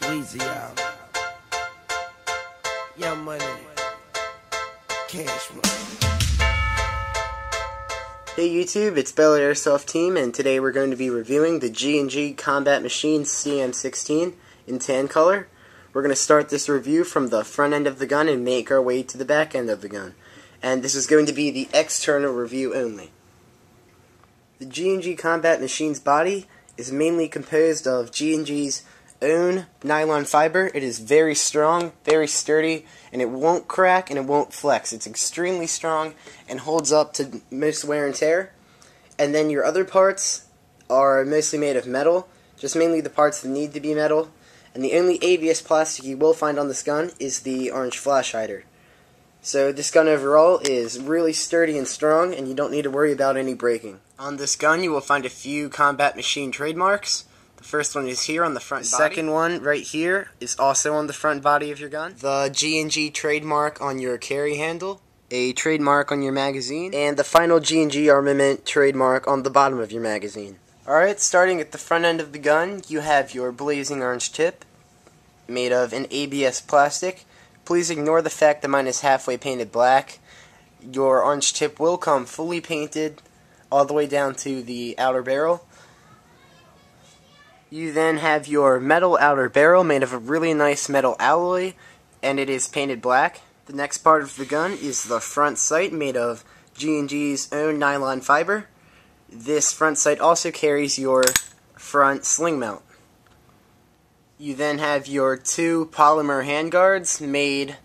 Weezy out. Young Money. Cash Money. Hey YouTube, it's Bella Airsoft Team, and today we're going to be reviewing the G&G Combat Machine CM16 in tan color. We're going to start this review from the front end of the gun and make our way to the back end of the gun. And this is going to be the external review only. The G&G Combat Machine's body is mainly composed of G&G's own nylon fiber. It is very strong, very sturdy, and it won't crack and it won't flex. It's extremely strong and holds up to most wear and tear. And then your other parts are mostly made of metal, just mainly the parts that need to be metal. And the only ABS plastic you will find on this gun is the orange flash hider. So this gun overall is really sturdy and strong, and you don't need to worry about any breaking. On this gun you will find a few Combat Machine trademarks. The first one is here on the front body. The second one right here is also on the front body of your gun. The G&G trademark on your carry handle, a trademark on your magazine, and the final G&G armament trademark on the bottom of your magazine. Alright, starting at the front end of the gun, you have your blazing orange tip made of an ABS plastic. Please ignore the fact that mine is halfway painted black. Your orange tip will come fully painted all the way down to the outer barrel. You then have your metal outer barrel made of a really nice metal alloy, and it is painted black. The next part of the gun is the front sight made of G&G's own nylon fiber. This front sight also carries your front sling mount. You then have your two polymer handguards made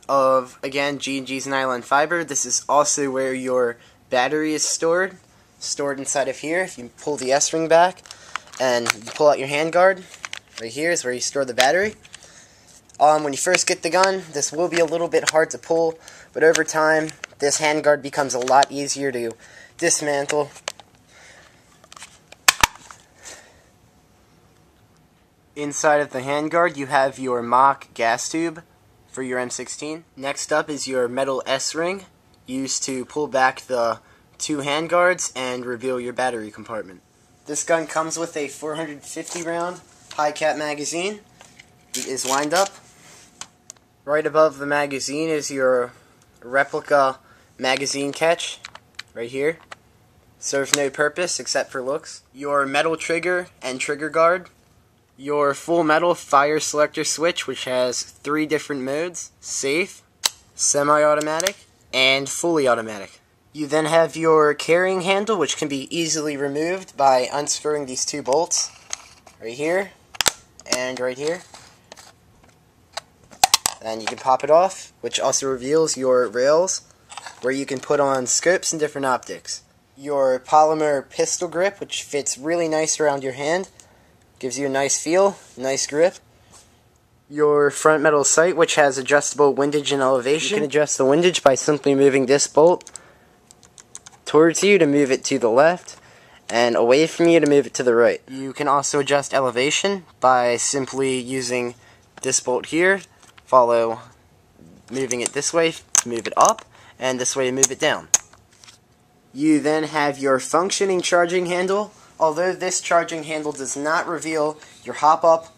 of, again, G&G's nylon fiber. This is also where your battery is stored inside of here. If you pull the S-ring back and you pull out your handguard, right here is where you store the battery. When you first get the gun, this will be a little bit hard to pull, but over time, this handguard becomes a lot easier to dismantle. Inside of the handguard, you have your mock gas tube for your M16. Next up is your metal S-ring, used to pull back the two handguards and reveal your battery compartment. This gun comes with a 450 round high cap magazine. It is lined up. Right above the magazine is your replica magazine catch, right here. Serves no purpose except for looks. Your metal trigger and trigger guard. Your full metal fire selector switch, which has 3 different modes: safe, semi-automatic, and fully automatic. You then have your carrying handle, which can be easily removed by unscrewing these 2 bolts, right here and right here. And you can pop it off, which also reveals your rails, where you can put on scopes and different optics. Your polymer pistol grip, which fits really nice around your hand. Gives you a nice feel, nice grip. Your front metal sight, which has adjustable windage and elevation. You can adjust the windage by simply moving this bolt towards you to move it to the left, and away from you to move it to the right. You can also adjust elevation by simply using this bolt here, moving it this way to move it up, and this way to move it down. You then have your functioning charging handle. Although this charging handle does not reveal your hop up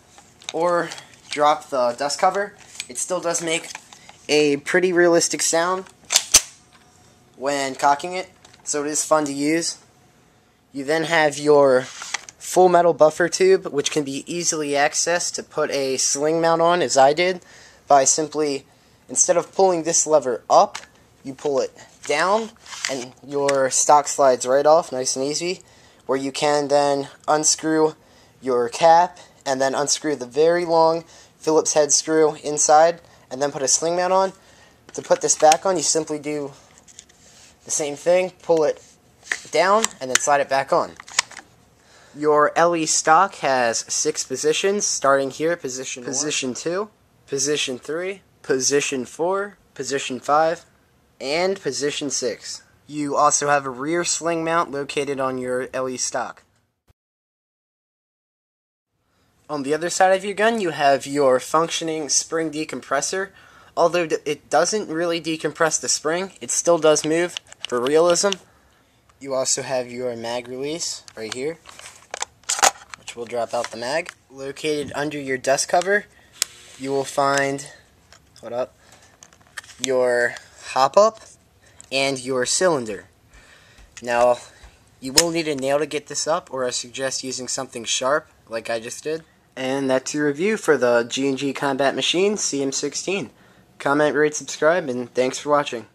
or drop the dust cover, it still does make a pretty realistic sound when cocking it, so it is fun to use. You then have your full metal buffer tube, which can be easily accessed to put a sling mount on, as I did, by simply, instead of pulling this lever up, you pull it down, and your stock slides right off, nice and easy, where you can then unscrew your cap and then unscrew the very long Phillips head screw inside and then put a sling mount on. To put this back on, you simply do the same thing, pull it down and then slide it back on. Your LE stock has 6 positions, starting here, position 2, position 3, position 4, position 5, and position 6. You also have a rear sling mount located on your LE stock. On the other side of your gun, you have your functioning spring decompressor. Although it doesn't really decompress the spring, it still does move for realism. You also have your mag release right here, which will drop out the mag. Located under your dust cover, you will find, your hop-up and your cylinder. Now, you will need a nail to get this up, or I suggest using something sharp, like I just did. And that's your review for the G&G Combat Machine CM16. Comment, rate, subscribe, and thanks for watching.